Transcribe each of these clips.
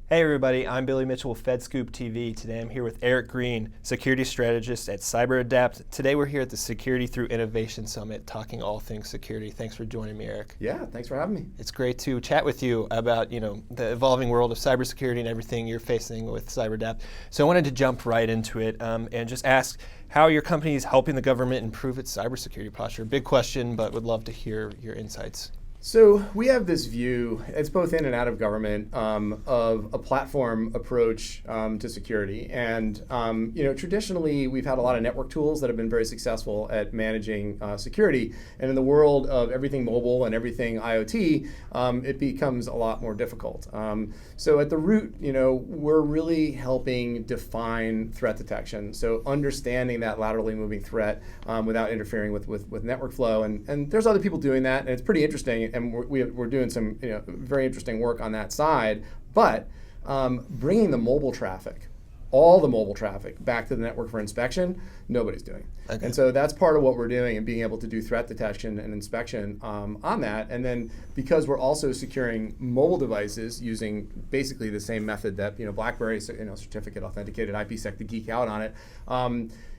Hey everybody, I'm Billy Mitchell with FedScoop TV. Today I'm here with Eric Green, security strategist at CyberAdapt. Today we're here at the Security Through Innovation Summit talking all things security. Thanks for joining me, Eric. Yeah, thanks for having me. It's great to chat with you about the evolving world of cybersecurity and everything you're facing with CyberAdapt. So I wanted to jump right into it and just ask how your company is helping the government improve its cybersecurity posture. Big question, but would love to hear your insights. So we have this view, it's both in and out of government, of a platform approach to security. And traditionally, we've had a lot of network tools that have been very successful at managing security. And in the world of everything mobile and everything IoT, it becomes a lot more difficult. So at the root, we're really helping define threat detection. So understanding that laterally moving threat without interfering with network flow. And there's other people doing that, and it's pretty interesting. And we're doing some very interesting work on that side, but bringing the mobile traffic, all the mobile traffic, back to the network for inspection, nobody's doing. Okay. And so that's part of what we're doing and being able to do threat detection and inspection on that. And then because we're also securing mobile devices using basically the same method that BlackBerry, certificate authenticated IPsec to geek out on it.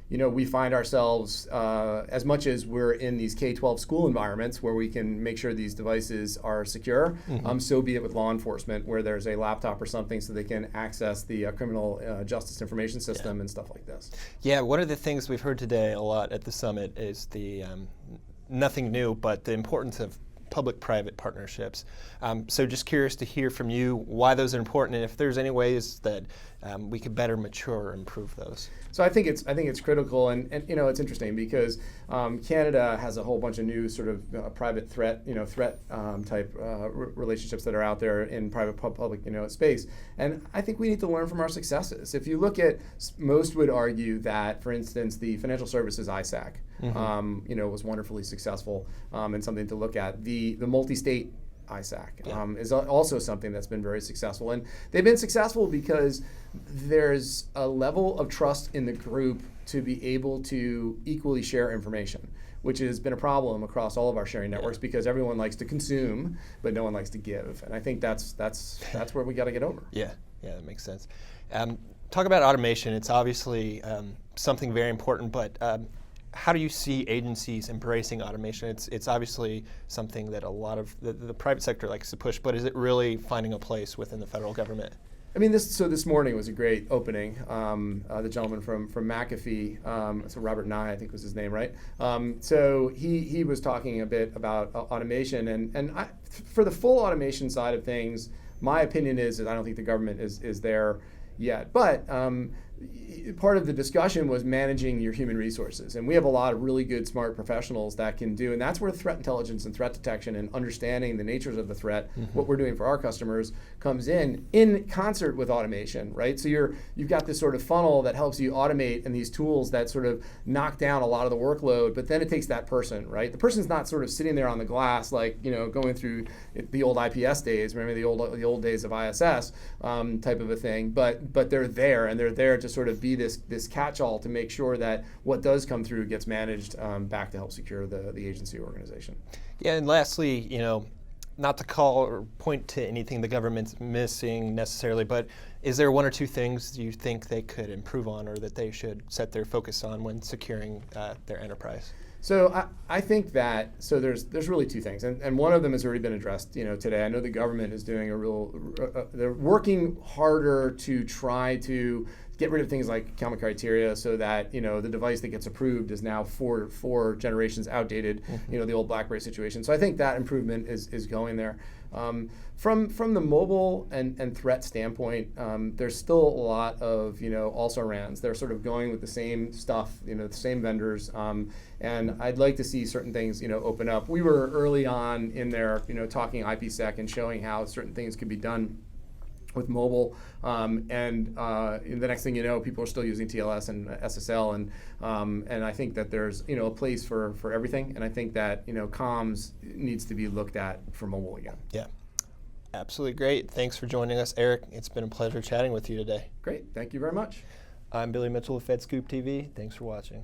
We find ourselves, as much as we're in these K-12 school environments where we can make sure these devices are secure, so be it with law enforcement where there's a laptop or something so they can access the criminal justice information system and stuff like this. Yeah, one of the things we've heard today a lot at the summit is the, nothing new, but the importance of public-private partnerships. So just curious to hear from you why those are important and if there's any ways that we could better mature or improve those. So I think it's critical, and it's interesting because Canada has a whole bunch of new sort of private threat type relationships that are out there in private-public space, and I think we need to learn from our successes. If you look at, most would argue that, for instance, the financial services ISAC, was wonderfully successful and something to look at. The multi-state ISAC is also something that's been very successful. And they've been successful because there's a level of trust in the group to be able to equally share information, which has been a problem across all of our sharing networks because everyone likes to consume, but no one likes to give. And I think that's where we got to get over. Yeah, that makes sense. Talk about automation. It's obviously something very important, but how do you see agencies embracing automation? It's obviously something that a lot of the private sector likes to push, but is it really finding a place within the federal government? I mean, this morning was a great opening. The gentleman from McAfee, so Robert Nye, I think was his name, right? So he was talking a bit about automation, and for the full automation side of things, my opinion is that I don't think the government is there yet, but part of the discussion was managing your human resources. And we have a lot of really good, smart professionals that can do, and that's where threat intelligence and threat detection and understanding the natures of the threat, what we're doing for our customers, comes in concert with automation, right? So you've got this sort of funnel that helps you automate and these tools that sort of knock down a lot of the workload, but then it takes that person, right? The person's not sort of sitting there on the glass like, going through the old IPS days, remember the old days of ISS type of a thing, but they're there, and they're there to sort of be this catch-all to make sure that what does come through gets managed back to help secure the agency or organization. Yeah, and lastly, not to call or point to anything the government's missing necessarily, but is there one or two things you think they could improve on or that they should set their focus on when securing their enterprise? So I think that, there's really two things, and one of them has already been addressed today. I know the government is doing they're working harder to try to get rid of things like common criteria so that the device that gets approved is now four generations outdated, the old BlackBerry situation. So I think that improvement is going there. From the mobile and threat standpoint, there's still a lot of also rans. They're sort of going with the same stuff, the same vendors, and I'd like to see certain things open up. We were early on in there, talking IPsec and showing how certain things could be done with mobile, and the next thing you know, people are still using TLS and SSL, and I think that there's a place for everything, and I think that comms needs to be looked at for mobile again. Yeah, absolutely great. Thanks for joining us, Eric. It's been a pleasure chatting with you today. Great, thank you very much. I'm Billy Mitchell of FedScoop TV. Thanks for watching.